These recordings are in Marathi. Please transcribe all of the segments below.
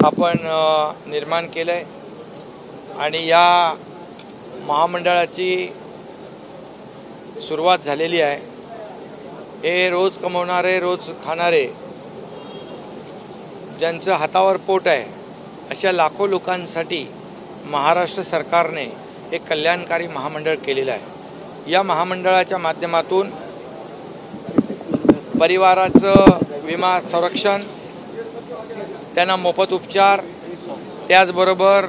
आपण निर्माण केलं आहे आणि या महामंडळाची सुरुवात झालेली आहे। हे रोज कमवणारे रोज खाणारे ज्यांचं हातावर पोट आहे अशा लाखो लोकांसाठी महाराष्ट्र सरकारने एक कल्याणकारी महामंडळ केलेलं आहे। या महामंडळाच्या माध्यमातून परिवाराचं विमा संरक्षण, त्यांना मोफत उपचार, त्याचबरोबर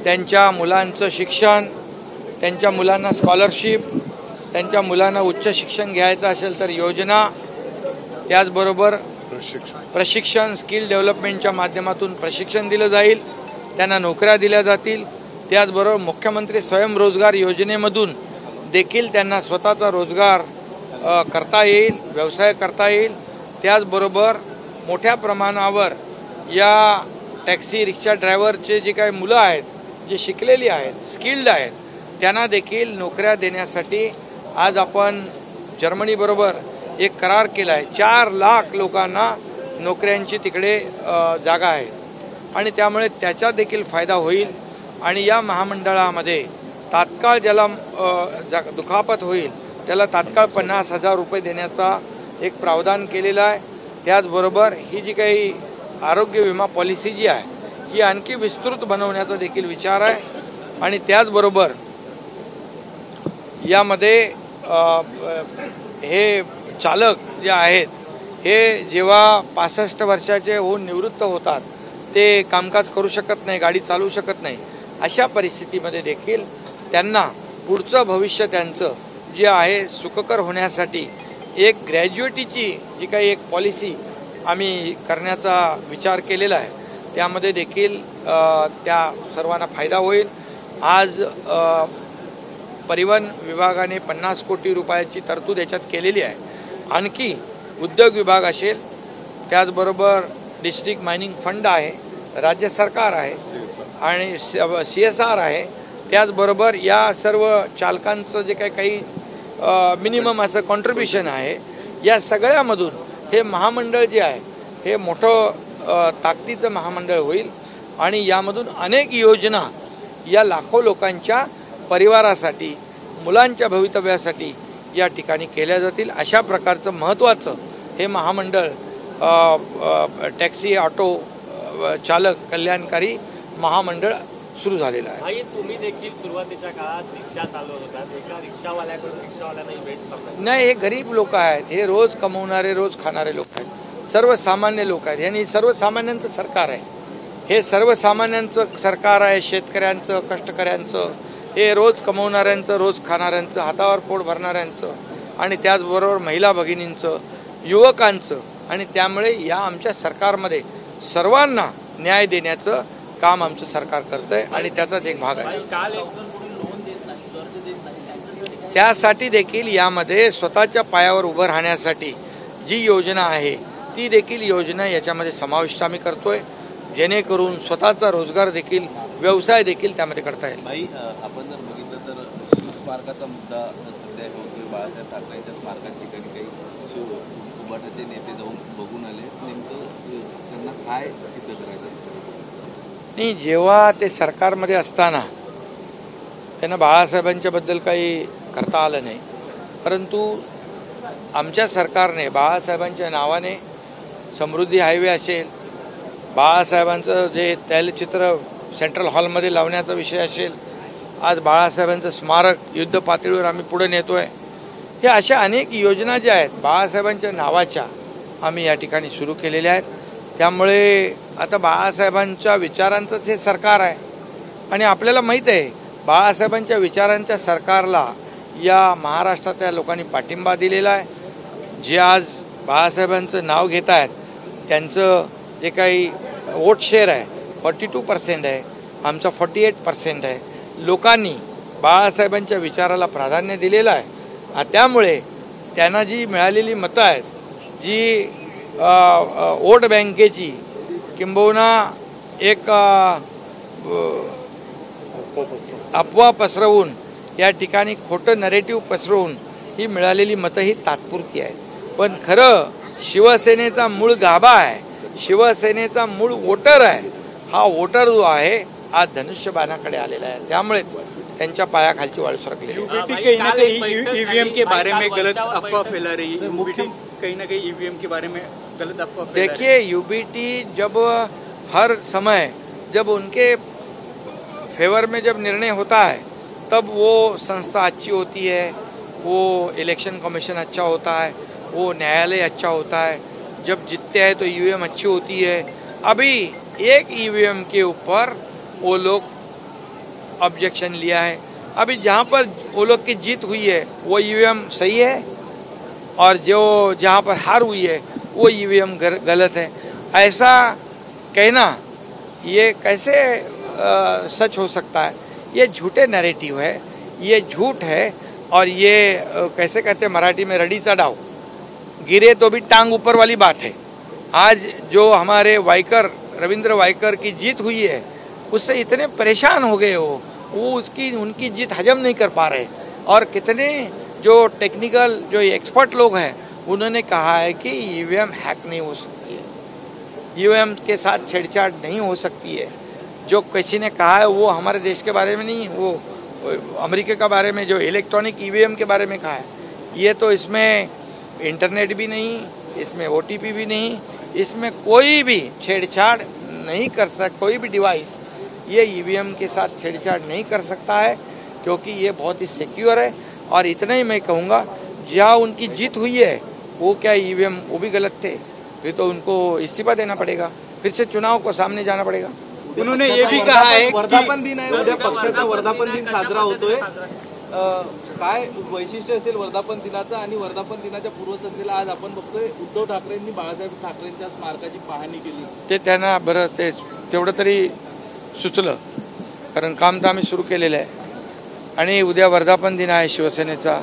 त्यांच्या मुलांचं शिक्षण, त्यांच्या मुलांना स्कॉलरशिप, त्यांच्या मुलांना उच्च शिक्षण घ्यायचं असेल तर योजना, त्याचबरोबर प्रशिक्षण स्किल डेव्हलपमेंटच्या माध्यमातून प्रशिक्षण दिलं जाईल, त्यांना नोकऱ्या दिल्या जातील। त्याचबरोबर मुख्यमंत्री स्वयंरोजगार योजनेमधून देखील त्यांना स्वतःचा रोजगार करता येईल, व्यवसाय करता येईल। त्याचबरोबर मोठ्या प्रमाणावर या टॅक्सी रिक्षा ड्रायव्हरचे जे काही मुलं आहेत, जे शिकलेली आहेत, स्किल्ड आहेत, त्यांना देखील नोकऱ्या देण्यासाठी आज आपण जर्मनीबरोबर एक करार केला आहे। 4 लाख लोकांना नोकऱ्यांची तिकडे जागा आहे आणि त्यामुळे त्याचा देखील फायदा होईल। आणि या महामंडळामध्ये तात्काळ ज्याला दुखापत होईल त्याला तात्काळ 50,000 रुपये देण्याचा एक प्रावधान केलेला आहे। त्याचबरोबर ही जी काही आरोग्य विमा पॉलिसी जी आहे ही आणखी विस्तृत बनवण्याचा देखील विचार आहे। आणि त्याचबरोबर यामध्ये हे चालक जे आहेत हे जेव्हा 65 वर्षाचे होऊन निवृत्त होतात ते कामकाज करू शकत नाही, गाडी चालवू शकत नाही, अशा परिस्थितीमध्ये देखील त्यांना पुढचं भविष्य त्यांचं जे आहे सुखकर होण्यासाठी एक ग्रॅज्युएटीची जी काही एक पॉलिसी आम्ही करण्याचा विचार केलेला आहे। त्यामध्ये देखील त्या सर्वांना फायदा होईल। आज परिवहन विभागाने 50 कोटी रुपयाची तरतूद याच्यात केलेली आहे। आणखी उद्योग विभाग असेल, त्याचबरोबर डिस्ट्रिक्ट मायनिंग फंड आहे, राज्य सरकार आहे आणि CSR आहे। त्याचबरोबर या सर्व चालकांचं जे काही मिनिमम असं कॉन्ट्रिब्युशन आहे, या सगळ्यामधून हे महामंडळ जे आहे हे मोठं ताकदीचं महामंडळ होईल आणि यामधून अनेक योजना या लाखो लोकांच्या परिवारासाठी, मुलांच्या भवितव्यासाठी या ठिकाणी केल्या जातील। अशा प्रकारचं महत्त्वाचं हे महामंडळ टॅक्सी ऑटो चालक कल्याणकारी महामंडळ सुरू झालेलं आहे। तुम्ही देखील सुरुवातीच्या काळात रिक्षा चालवत होतात, एका रिक्षावाल्याकडून रिक्षावाल्यांना भेट सापडली नाही। हे गरीब लोक आहेत, हे रोज कमवणारे रोज खाणारे लोक आहेत, सर्वसामान्य लोक आहेत। यांनी सर्वसामान्यांचं सरकार आहे, हे सर्वसामान्यांचं सरकार आहे, शेतकऱ्यांचं, कष्टकऱ्यांचं, हे रोज कमवणाऱ्यांचं, रोज खाणाऱ्यांचं, हातावर पोट भरणाऱ्यांचं आणि त्याचबरोबर महिला भगिनींचं, युवकांचं। आणि त्यामुळे या आमच्या सरकारमध्ये सर्वांना न्याय देण्याचं काम आमचं सरकार करतंय आणि त्याचाच एक भाग आहे। त्यासाठी देखील यामध्ये स्वतःच्या पायावर उभं राहण्यासाठी जी योजना आहे ती देखील योजना याच्यामध्ये समाविष्ट आम्ही करतोय, जेणेकरून स्वतःचा रोजगार देखील, व्यवसाय देखील त्यामध्ये करता येईल। आपण जर बघितलं तर शिवस्मारकाचा मुद्दा सध्या होतोय। बाळासाहेब ठाकरेंच्या स्मारकाच्या ठिकाणी काही उभाटाचे नेते जाऊन बघून आले, नेमकं त्यांना काय सिद्ध करायचं नाही। जेव्हा ते सरकारमध्ये असताना त्यांना बाळासाहेबांच्या बद्दल काही करता आलं नाही, परंतु आमच्या सरकारने बाळासाहेबांच्या नावाने समृद्धी हायवे असेल, बाळासाहेबांचं जे तैलचित्र सेंट्रल हॉलमध्ये लावण्याचा विषय असेल, आज बाळासाहेबांचं स्मारक युद्ध पातळीवर आम्ही पुढे नेतोय। हे अशा अनेक योजना ज्या आहेत बाळासाहेबांच्या नावाच्या आम्ही या ठिकाणी सुरू केलेल्या आहेत। त्यामुळे आता बाळासाहेबांच्या विचारांचंच हे सरकार आहे आणि आपल्याला माहीत आहे बाळासाहेबांच्या विचारांच्या सरकारला या महाराष्ट्रातल्या लोकांनी पाठिंबा दिलेला आहे। जे आज बाळासाहेबांचं नाव घेत आहेत त्यांचं जे काही वोट शेअर आहे 42% आहे, आमचा 48% आहे। लोकांनी बाळासाहेबांच्या विचाराला प्राधान्य दिलेलं आहे। त्यामुळे त्यांना जी मिळालेली मतं आहेत, जी वोट बँकेची किंबहुना एक अफवा पसरवून या ठिकाणी खोटं नरेटिव्ह पसरवून ही मिळालेली मतं ही तात्पुरती आहेत, पण खरं शिवसेनेचा मूळ गाभा आहे शिवसेनेचा मूळ वोटर आहे, हा वोटर जो आहे आज धनुष्यबाणाकडे आलेला आहे, त्यामुळेच त्यांच्या पायाखालची वाळू सरकलेली आहे। यूबीटी कहीं ना कहीं ईवीएम के बारे में गलत अफवाह फैला रही है। यूबीटी कहीं ना कहीं ईवीएम के बारे में गलत अफवाह फैला रही है। देखिए, यूबीटी जब हर समय जब उनके फेवर में जब निर्णय होता है तब वो संस्था अच्छी होती है, वो इलेक्शन कमीशन अच्छा होता है, वो न्यायालय अच्छा होता है, जब जीतते हैं तो ईवीएम अच्छी होती है। अभी एक ईवीएम के ऊपर वो लोग ऑब्जेक्शन लिया है। अभी जहाँ पर वो लोग की जीत हुई है वो ईवीएम सही है और जो जहाँ पर हार हुई है वो ईवीएम गलत है। ऐसा कहना ये कैसे सच हो सकता है? ये झूठे नैरेटिव है, ये झूठ है। और ये कैसे कहते हैं मराठी में, रडीचा डाव, गिरे तो भी टांग ऊपर वाली बात है। आज जो हमारे वाइकर रविंद्र वाइकर की जीत हुई है उससे इतने परेशान हो गए वो उनकी जीत हजम नहीं कर पा रहे। और कितने जो टेक्निकल जो एक्सपर्ट लोग हैं उन्होंने कहा है कि ईवीएम हैक नहीं हो सकती है, ईवीएम के साथ छेड़छाड़ नहीं हो सकती है। जो किसी ने कहा है वो हमारे देश के बारे में नहीं, वो अमेरिका के बारे में जो इलेक्ट्रॉनिक ईवीएम के बारे में कहा है। ये तो इसमें इंटरनेट भी नहीं, इसमें ओटीपी भी नहीं, इसमें कोई भी छेड़छाड़ नहीं कर सकता। कोई भी डिवाइस ये ईवीएम के साथ छेड़छाड़ नहीं कर सकता है क्योंकि ये बहुत ही सिक्योर है। और इतना ही मैं कहूँगा, जहाँ उनकी जीत हुई है वो क्या ईवीएम वो भी गलत थे, फिर तो उनको इस्तीफा देना पड़ेगा, फिर से चुनाव को सामने जाना पड़ेगा। उन्होंने ये भी कहा है वर्धापन दिन आहे, उद्या पक्षाचा वर्धापन दिन साजरा होतोय। काय वैशिष्ट्य असेल वर्धापन दिनाचं? आणि वर्धापन दिनाच्या पूर्वसंध्येला आज आपण बघतोय उद्धव ठाकरेंनी बाळासाहेब ठाकरेंच्या स्मारकाची पाहणी केली। ते त्यांना बरं ते तेवढं तरी सुचलं, कारण काम तर आम्ही सुरू केलेलं आहे। आणि उद्या वर्धापन दिन आहे शिवसेनेचा,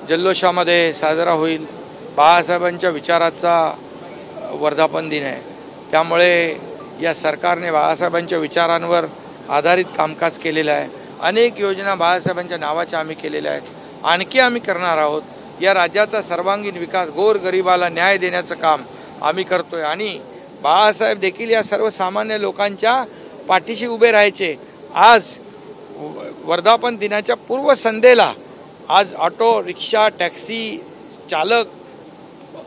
जल्लोषामध्ये साजरा होईल। बाळासाहेबांच्या विचाराचा वर्धापन दिन आहे, त्यामुळे या सरकारने बाळासाहेबांच्या विचारांवर आधारित कामकाज केलेलं आहे। अनेक योजना बाळासाहेबांच्या नावाच्या आम्ही केलेल्या आहेत, आणखी आम्ही करणार आहोत। या राज्याचा सर्वांगीण विकास, गोरगरिबाला न्याय देण्याचं काम आम्ही करतोय। आणि बाळासाहेब देखील या सर्वसामान्य लोकांच्या पाठीशी उभे राहायचे। आज वर्धापन दिनाच्या पूर्वसंध्येला आज ऑटो रिक्षा टॅक्सी चालक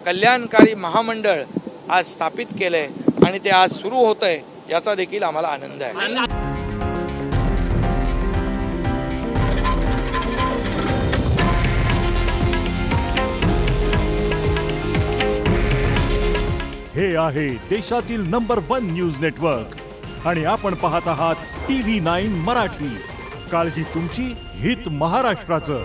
कल्याणकारी महामंडळ आज स्थापित केलंय आणि ते आज सुरू होतंय, याचा देखील आम्हाला आनंद आहे। हे आहे देशातील नंबर 1 न्यूज नेटवर्क आणि आपण पाहत आहात TV9 मराठी। काळजी तुमची, हित महाराष्ट्राचं।